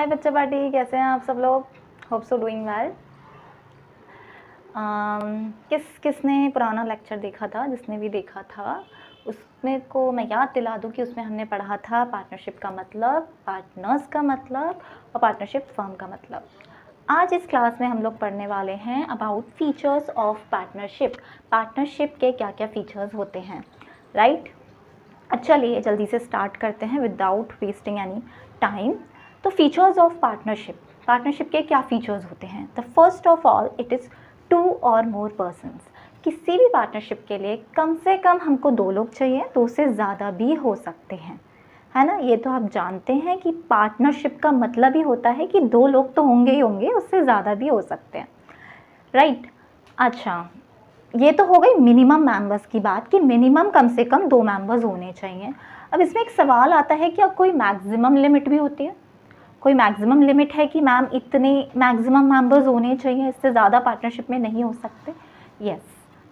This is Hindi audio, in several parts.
हाय बच्चा पार्टी, कैसे हैं आप सब लोग? Hope so doing well. किसने पुराना लेक्चर देखा था? जिसने भी देखा था उसमें को मैं याद दिला दूं कि उसमें हमने पढ़ा था पार्टनरशिप का मतलब, पार्टनर्स का मतलब और पार्टनरशिप फर्म का मतलब। आज इस क्लास में हम लोग पढ़ने वाले हैं about features of partnership. Partnership के क्या क्या फीचर्स होते हैं, राइट? चलिए जल्दी से स्टार्ट करते हैं विदाउट वेस्टिंग एनी टाइम। तो फीचर्स ऑफ पार्टनरशिप, पार्टनरशिप के क्या फीचर्स होते हैं? The first of all it is 2 और मोर पर्सन्स। किसी भी पार्टनरशिप के लिए कम से कम हमको 2 लोग चाहिए, 2 से ज़्यादा भी हो सकते हैं, है ना? ये तो आप जानते हैं कि पार्टनरशिप का मतलब ही होता है कि 2 लोग तो होंगे ही होंगे, उससे ज़्यादा भी हो सकते हैं, राइट? अच्छा, ये तो हो गई मिनिमम मेंबर्स की बात कि मिनिमम कम से कम 2 मेंबर्स होने चाहिए। अब इसमें एक सवाल आता है कि अब कोई मैक्सिमम लिमिट भी होती है? कोई मैक्सिमम लिमिट है कि मैम इतने मैक्सिमम मेंबर्स होने चाहिए, इससे ज़्यादा पार्टनरशिप में नहीं हो सकते? यस,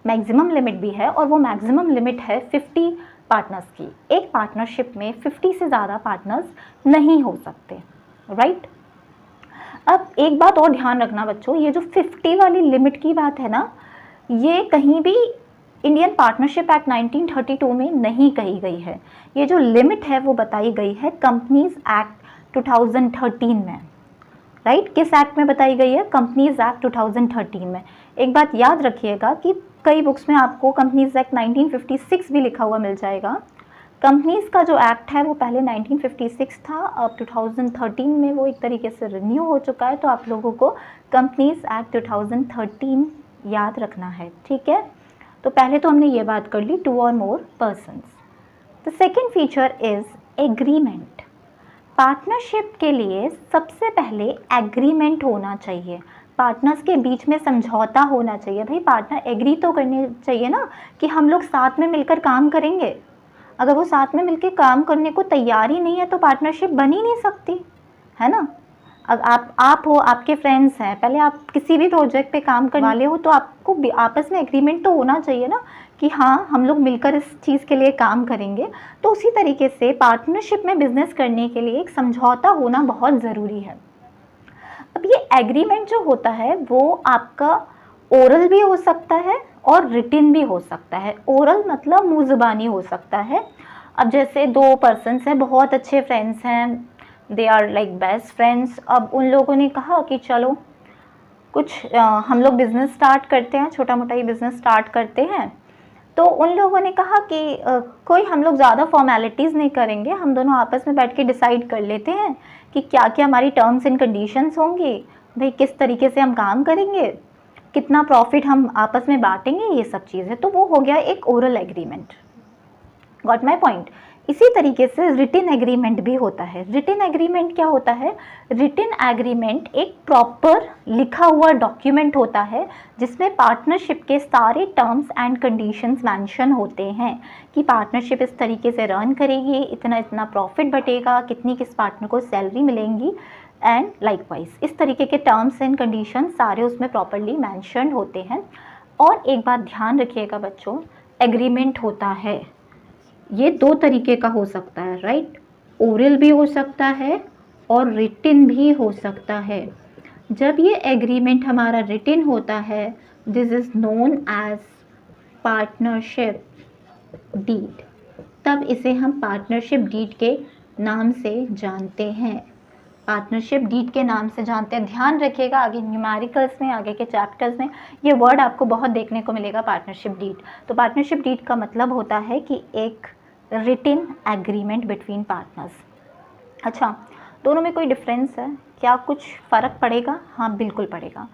मैक्सिमम लिमिट भी है और वो मैक्सिमम लिमिट है 50 पार्टनर्स की। एक पार्टनरशिप में 50 से ज़्यादा पार्टनर्स नहीं हो सकते, राइट? अब एक बात और ध्यान रखना बच्चों, ये जो 50 वाली लिमिट की बात है ना, ये कहीं भी इंडियन पार्टनरशिप एक्ट 1932 में नहीं कही गई है। ये जो लिमिट है वो बताई गई है कंपनीज एक्ट 2013 में, राइट? किस एक्ट में बताई गई है? कंपनीज एक्ट 2013 में। एक बात याद रखिएगा कि कई बुक्स में आपको कंपनीज एक्ट 1956 भी लिखा हुआ मिल जाएगा। कंपनीज का जो एक्ट है वो पहले 1956 था, अब 2013 में वो एक तरीके से रिन्यू हो चुका है, तो आप लोगों को कंपनीज एक्ट 2013 याद रखना है, ठीक है? तो पहले तो हमने ये बात कर ली 2 और more persons. The second feature is agreement. Partnership के लिए सबसे पहले एग्रीमेंट होना चाहिए, पार्टनर्स के बीच में समझौता होना चाहिए। भाई पार्टनर एग्री तो करने चाहिए ना कि हम लोग साथ में मिलकर काम करेंगे। अगर वो साथ में मिलकर काम करने को तैयार ही नहीं है तो पार्टनरशिप बन ही नहीं सकती, है ना? अब आप हो, आपके फ्रेंड्स हैं, पहले आप किसी भी प्रोजेक्ट पे काम करने वाले हो तो आपको आपस में एग्रीमेंट तो होना चाहिए ना कि हाँ हम लोग मिलकर इस चीज़ के लिए काम करेंगे। तो उसी तरीके से पार्टनरशिप में बिजनेस करने के लिए एक समझौता होना बहुत ज़रूरी है। अब ये एग्रीमेंट जो होता है वो आपका ओरल भी हो सकता है और रिटिन भी हो सकता है। ओरल मतलब मुँह ज़ुबानी हो सकता है। अब जैसे 2 पर्सन्स हैं, बहुत अच्छे फ्रेंड्स हैं, they are like best friends. अब उन लोगों ने कहा कि चलो कुछ हम लोग बिज़नेस स्टार्ट करते हैं, छोटा मोटा ही बिज़नेस स्टार्ट करते हैं। तो उन लोगों ने कहा कि कोई हम लोग ज़्यादा फॉर्मेलिटीज़ नहीं करेंगे, हम दोनों आपस में बैठ के डिसाइड कर लेते हैं कि क्या क्या हमारी टर्म्स एंड कंडीशंस होंगी, भाई किस तरीके से हम काम करेंगे, कितना प्रॉफिट हम आपस में बांटेंगे, ये सब चीज़ें। तो वो हो गया एक oral agreement. Got my point? इसी तरीके से रिटिन एग्रीमेंट भी होता है। रिटिन एग्रीमेंट क्या होता है? रिटिन एग्रीमेंट एक प्रॉपर लिखा हुआ डॉक्यूमेंट होता है जिसमें पार्टनरशिप के सारे टर्म्स एंड कंडीशंस मेंशन होते हैं कि पार्टनरशिप इस तरीके से रन करेगी, इतना इतना प्रॉफिट बटेगा, कितनी किस पार्टनर को सैलरी मिलेंगी एंड लाइकवाइज इस तरीके के टर्म्स एंड कंडीशन सारे उसमें प्रॉपरली मैंशन होते हैं। और एक बात ध्यान रखिएगा बच्चों, एग्रीमेंट होता है ये 2 तरीके का हो सकता है, राइट? ओरल भी हो सकता है और रिटिन भी हो सकता है। जब ये एग्रीमेंट हमारा रिटिन होता है, this is known as partnership deed, तब इसे हम पार्टनरशिप डीड के नाम से जानते हैं। पार्टनरशिप डीड के नाम से जानते हैं। ध्यान रखिएगा आगे न्यूमेरिकल्स में, आगे के चैप्टर्स में ये वर्ड आपको बहुत देखने को मिलेगा, पार्टनरशिप डीड। तो पार्टनरशिप डीड का मतलब होता है कि एक रिटिन एग्रीमेंट बिटवीन पार्टनर्स। अच्छा, दोनों में कोई डिफरेंस है क्या? कुछ फ़र्क पड़ेगा? हाँ बिल्कुल पड़ेगा।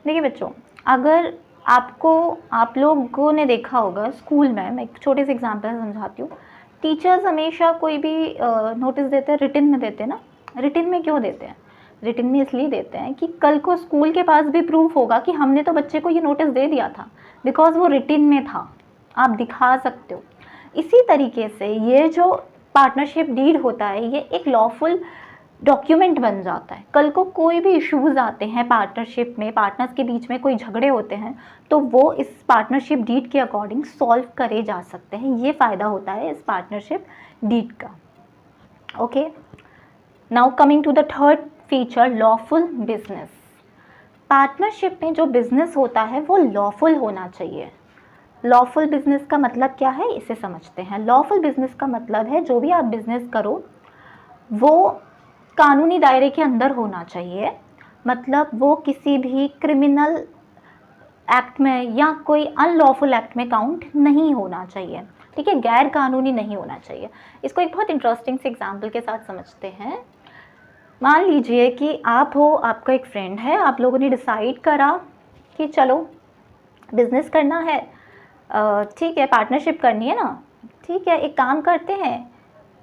देखिए बच्चों, अगर आप लोगों ने देखा होगा स्कूल में, मैं एक छोटे से एग्जांपल से समझाती हूँ। टीचर्स हमेशा कोई भी नोटिस देते हैं रिटिन में देते हैं ना। रिटिन में क्यों देते हैं? रिटिन में इसलिए देते हैं कि कल को स्कूल के पास भी प्रूफ होगा कि हमने तो बच्चे को ये नोटिस दे दिया था, बिकॉज वो रिटिन में था, आप दिखा सकते हो। इसी तरीके से ये जो पार्टनरशिप डीड होता है ये एक लॉफुल डॉक्यूमेंट बन जाता है। कल को कोई भी इश्यूज आते हैं पार्टनरशिप में, पार्टनर्स के बीच में कोई झगड़े होते हैं, तो वो इस पार्टनरशिप डीड के अकॉर्डिंग सॉल्व करे जा सकते हैं। ये फ़ायदा होता है इस पार्टनरशिप डीड का। Okay, now coming to the third feature lawful business. Partnership में जो बिजनेस होता है वो लॉफुल होना चाहिए। लॉफुल बिजनेस का मतलब क्या है, इसे समझते हैं। लॉफुल बिजनेस का मतलब है जो भी आप बिजनेस करो वो कानूनी दायरे के अंदर होना चाहिए, मतलब वो किसी भी क्रिमिनल एक्ट में या कोई अनलॉफुल एक्ट में काउंट नहीं होना चाहिए, ठीक है, गैर कानूनी नहीं होना चाहिए। इसको एक बहुत इंटरेस्टिंग से एग्जांपल के साथ समझते हैं। मान लीजिए कि आप हो, आपका एक फ्रेंड है, आप लोगों ने डिसाइड करा कि चलो बिजनेस करना है, ठीक है, पार्टनरशिप करनी है ना, ठीक है, एक काम करते हैं,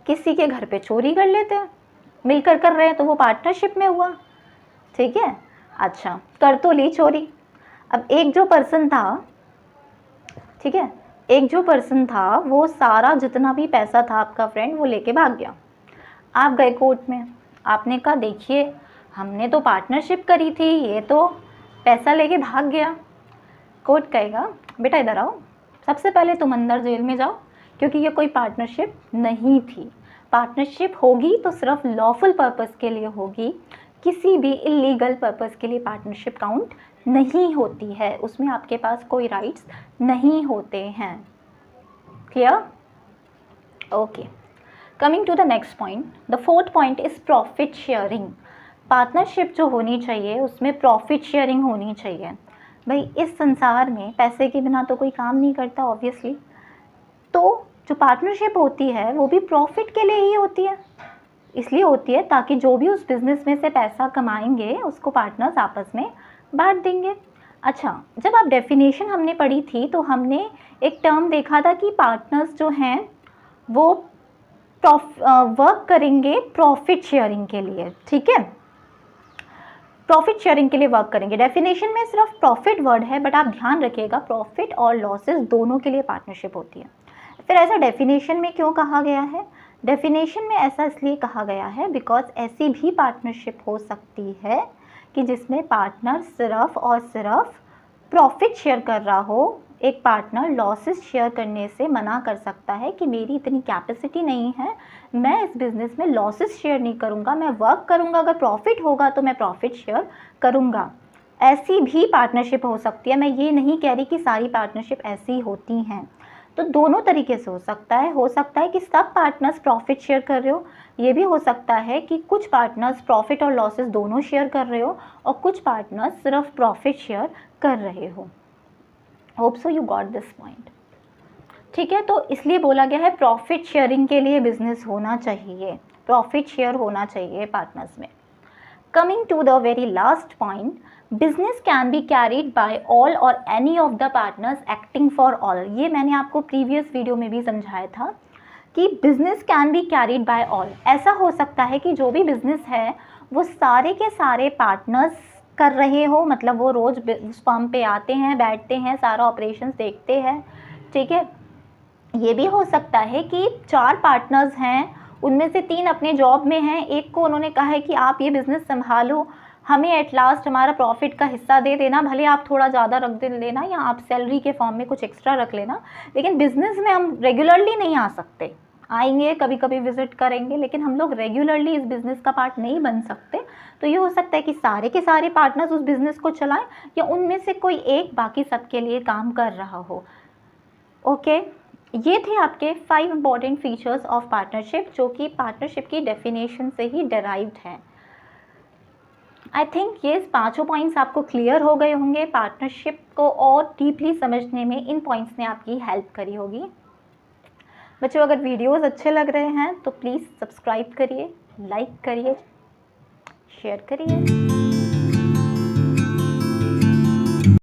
किसी के घर पे चोरी कर लेते हैं, मिलकर कर रहे हैं तो वो पार्टनरशिप में हुआ, ठीक है। अच्छा, कर तो ली चोरी। अब एक जो पर्सन था, ठीक है, एक जो पर्सन था वो सारा जितना भी पैसा था आपका फ्रेंड वो लेके भाग गया। आप गए कोर्ट में, आपने कहा देखिए हमने तो पार्टनरशिप करी थी, ये तो पैसा लेके भाग गया। कोर्ट कहेगा बेटा इधर आओ, सबसे पहले तुम अंदर जेल में जाओ, क्योंकि ये कोई पार्टनरशिप नहीं थी। पार्टनरशिप होगी तो सिर्फ लॉफुल पर्पस के लिए होगी, किसी भी इलीगल पर्पस के लिए पार्टनरशिप काउंट नहीं होती है, उसमें आपके पास कोई राइट्स नहीं होते हैं। Clear? Okay, coming to the next point, the fourth point is profit sharing. Partnership जो होनी चाहिए उसमें प्रॉफिट शेयरिंग होनी चाहिए। भाई इस संसार में पैसे के बिना तो कोई काम नहीं करता ऑब्वियसली, तो जो पार्टनरशिप होती है वो भी प्रॉफिट के लिए ही होती है, इसलिए होती है ताकि जो भी उस बिज़नेस में से पैसा कमाएंगे उसको पार्टनर्स आपस में बांट देंगे। अच्छा, जब आप डेफिनेशन हमने पढ़ी थी तो हमने एक टर्म देखा था कि पार्टनर्स जो हैं वो वर्क करेंगे प्रॉफिट शेयरिंग के लिए, ठीक है, प्रॉफिट शेयरिंग के लिए वर्क करेंगे। डेफिनेशन में सिर्फ प्रॉफिट वर्ड है, बट आप ध्यान रखिएगा प्रॉफिट और लॉसेस दोनों के लिए पार्टनरशिप होती है। फिर ऐसा डेफिनेशन में क्यों कहा गया है? डेफिनेशन में ऐसा इसलिए कहा गया है बिकॉज ऐसी भी पार्टनरशिप हो सकती है कि जिसमें पार्टनर सिर्फ और सिर्फ प्रॉफिट शेयर कर रहा हो। एक पार्टनर लॉसेस शेयर करने से मना कर सकता है कि मेरी इतनी कैपेसिटी नहीं है, मैं इस बिज़नेस में लॉसेस शेयर नहीं करूँगा, मैं वर्क करूँगा, अगर प्रॉफिट होगा तो मैं प्रॉफिट शेयर करूँगा। ऐसी भी पार्टनरशिप हो सकती है। मैं ये नहीं कह रही कि सारी पार्टनरशिप ऐसी होती हैं, तो दोनों तरीके से हो सकता है कि सब पार्टनर्स प्रॉफिट शेयर कर रहे हो, ये भी हो सकता है कि कुछ पार्टनर्स प्रॉफिट और लॉसेस दोनों शेयर कर रहे हो और कुछ पार्टनर्स सिर्फ प्रॉफिट शेयर कर रहे हो। Hope so you got this point, ठीक है। तो इसलिए बोला गया है प्रॉफिट शेयरिंग के लिए बिजनेस होना चाहिए, प्रॉफिट शेयर होना चाहिए पार्टनर्स में। Coming to the very last point, business can be carried by all और any of the partners acting for all. ये मैंने आपको प्रीवियस वीडियो में भी समझाया था कि business can be carried by all. ऐसा हो सकता है कि जो भी बिजनेस है वो सारे के सारे पार्टनर्स कर रहे हो, मतलब वो रोज़ उस फर्म पे आते हैं, बैठते हैं, सारा ऑपरेशंस देखते हैं, ठीक है। ये भी हो सकता है कि 4 पार्टनर्स हैं, उनमें से 3 अपने जॉब में हैं, एक को उन्होंने कहा है कि आप ये बिज़नेस संभालो, हमें एट लास्ट हमारा प्रॉफिट का हिस्सा दे देना, भले आप थोड़ा ज़्यादा रख दे लेना या आप सैलरी के फॉर्म में कुछ एक्स्ट्रा रख लेना, लेकिन बिज़नेस में हम रेगुलरली नहीं आ सकते। आएंगे, कभी कभी विजिट करेंगे, लेकिन हम लोग रेगुलरली इस बिज़नेस का पार्ट नहीं बन सकते। तो ये हो सकता है कि सारे के सारे पार्टनर्स उस बिज़नेस को चलाएं या उनमें से कोई एक बाकी सबके लिए काम कर रहा हो। ओके, ये थे आपके 5 इंपॉर्टेंट फीचर्स ऑफ पार्टनरशिप जो कि पार्टनरशिप की डेफिनेशन से ही डेराइव्ड हैं। आई थिंक ये 5 पॉइंट्स आपको क्लियर हो गए होंगे। पार्टनरशिप को और डीपली समझने में इन पॉइंट्स ने आपकी हेल्प करी होगी। बच्चों, अगर वीडियोस अच्छे लग रहे हैं तो प्लीज़ सब्सक्राइब करिए, लाइक करिए, शेयर करिए।